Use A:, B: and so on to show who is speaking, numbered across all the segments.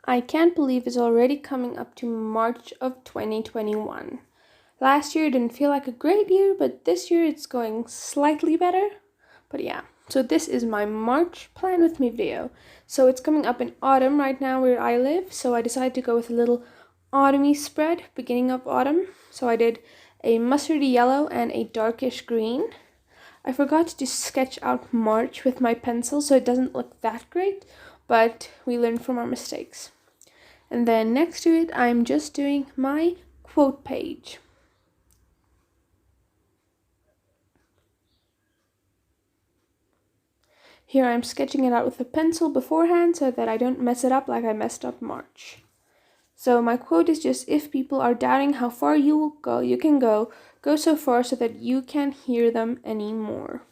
A: I can't believe it's already coming up to March of 2021. Last year didn't feel like a great year, but this year it's going slightly better. But yeah, so this is my March plan with me video. So it's coming up in autumn right now where I live, so I decided to go with a little autumny spread, beginning of autumn. So I did a mustardy yellow and a darkish green. I forgot to sketch out March with my pencil, so it doesn't look that great, but we learn from our mistakes. And then next to it, I'm just doing my quote page. Here I'm sketching it out with a pencil beforehand so that I don't mess it up like I messed up March. So my quote is just, if people are doubting how far you will go, you can go so far so that you can't hear them anymore.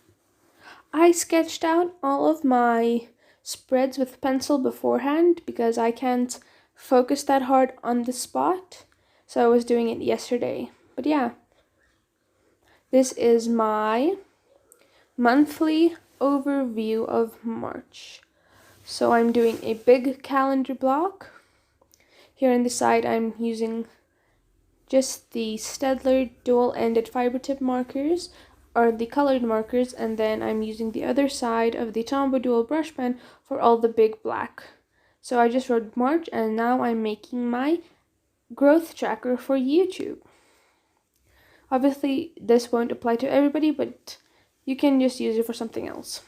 A: I sketched out all of my spreads with pencil beforehand because I can't focus that hard on the spot. So I was doing it yesterday. But yeah, this is my monthly overview of March. So I'm doing a big calendar block. Here on the side, I'm using just the Staedtler dual-ended fiber tip markers, or the colored markers, and then I'm using the other side of the Tombow dual brush pen for all the big black. So I just wrote March, and now I'm making my growth tracker for YouTube. Obviously, this won't apply to everybody, but you can just use it for something else.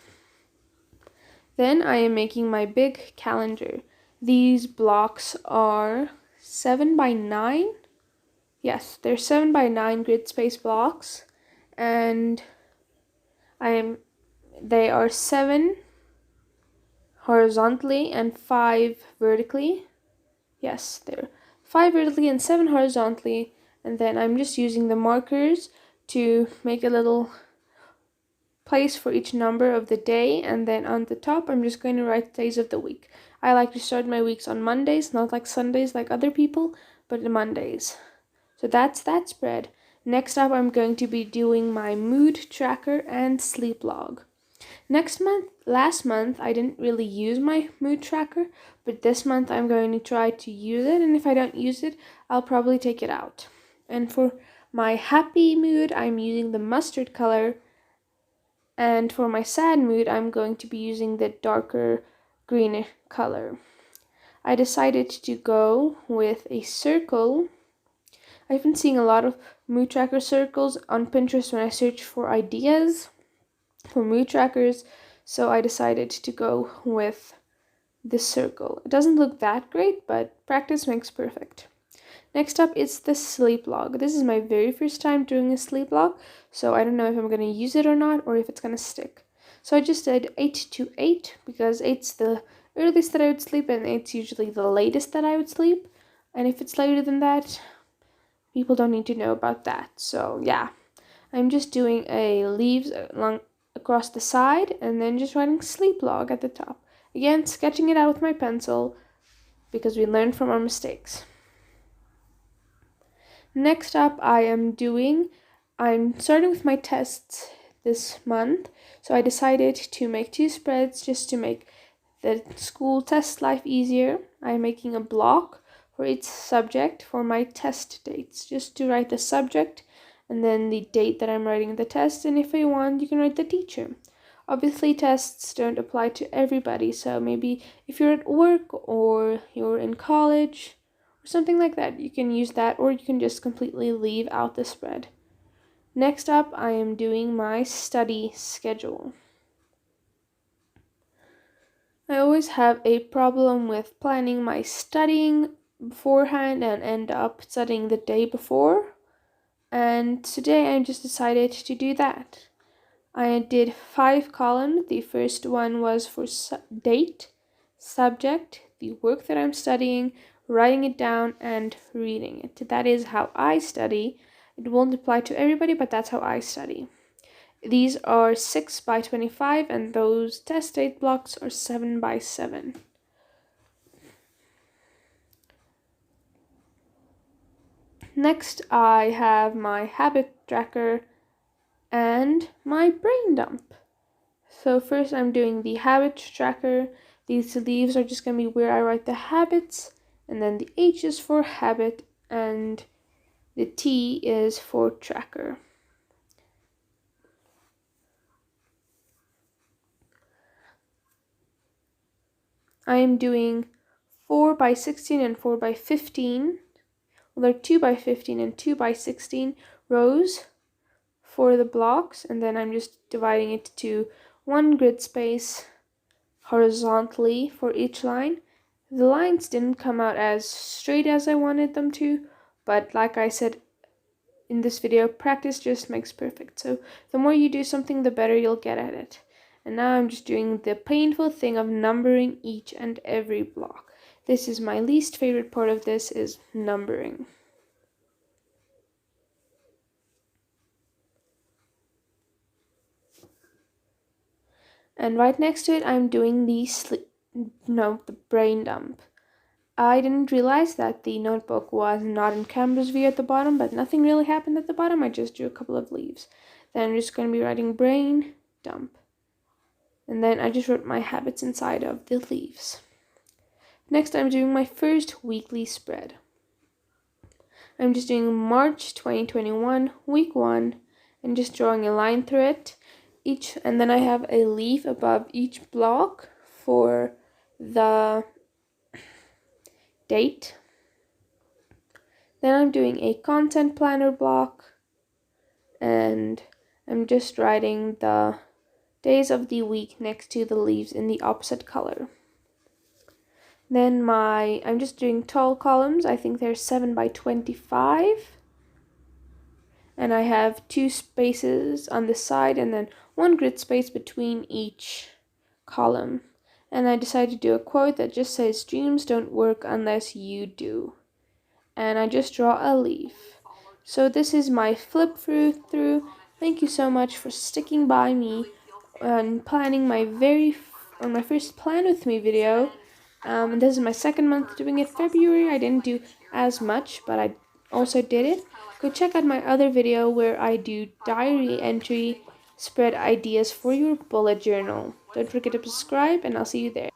A: Then I am making my big calendar. These blocks are 7 by 9. Yes, they're 7 by 9 grid space blocks, and they are 7 horizontally and 5 vertically. Yes, they're 5 vertically and 7 horizontally, and then I'm just using the markers to make a little place for each number of the day, and then on the top I'm just going to write days of the week. I like to start my weeks on Mondays, not like Sundays like other people, but Mondays. So that's that spread. Next up, I'm going to be doing my mood tracker and sleep log. Last month, I didn't really use my mood tracker, but this month I'm going to try to use it, and if I don't use it, I'll probably take it out. And for my happy mood, I'm using the mustard color, and for my sad mood, I'm going to be using the darker green color. I decided to go with a circle. I've been seeing a lot of mood tracker circles on Pinterest when I search for ideas for mood trackers, so I decided to go with this circle. It doesn't look that great, but practice makes perfect. Next up is the sleep log. This is my very first time doing a sleep log, so I don't know if I'm going to use it or not, or if it's going to stick. So I just did 8 to 8 because 8's the earliest that I would sleep, and 8's usually the latest that I would sleep. And if it's later than that, people don't need to know about that. So yeah, I'm just doing a leaves along across the side, and then just writing sleep log at the top. Again, sketching it out with my pencil because we learn from our mistakes. Next up, I'm starting with my tests this month. So I decided to make 2 spreads just to make the school test life easier. I'm making a block for each subject for my test dates, just to write the subject and then the date that I'm writing the test, and if you want, you can write the teacher. Obviously, tests don't apply to everybody, so maybe if you're at work or you're in college or something like that, you can use that, or you can just completely leave out the spread. Next up, I am doing my study schedule. I always have a problem with planning my studying beforehand and end up studying the day before. And today I just decided to do that. I did 5 columns. The first one was for date, subject, the work that I'm studying, writing it down, and reading it. That is how I study. It won't apply to everybody, but that's how I study. These are 6 by 25, and those test date blocks are 7 by 7. Next, I have my habit tracker and my brain dump. So first I'm doing the habit tracker. These leaves are just going to be where I write the habits, and then the H is for habit, and the T is for tracker. I am doing 4 by 16 and 4 by 15. Well, they're 2 by 15 and 2 by 16 rows for the blocks, and then I'm just dividing it to 1 grid space horizontally for each line. The lines didn't come out as straight as I wanted them to, but like I said in this video, practice just makes perfect. So the more you do something, the better you'll get at it. And now I'm just doing the painful thing of numbering each and every block. This is my least favorite part of this, is numbering. And right next to it, I'm doing the brain dump. I didn't realize that the notebook was not in camera's view at the bottom, but nothing really happened at the bottom. I just drew a couple of leaves. Then I'm just going to be writing brain dump. And then I just wrote my habits inside of the leaves. Next, I'm doing my first weekly spread. I'm just doing March 2021, week 1, and just drawing a line through it. And then I have a leaf above each block for the date. Then I'm doing a content planner block, and I'm just writing the days of the week next to the leaves in the opposite color. Then I'm just doing tall columns. I think they're 7 by 25. And I have 2 spaces on the side and then 1 grid space between each column. And I decided to do a quote that just says, "Dreams don't work unless you do." And I just draw a leaf. So this is my flip through. Thank you so much for sticking by me and planning my first plan with me video. And this is my second month doing it. February I didn't do as much, but I also did it. Go check out my other video where I do diary entry spread ideas for your bullet journal. Don't forget to subscribe, and I'll see you there.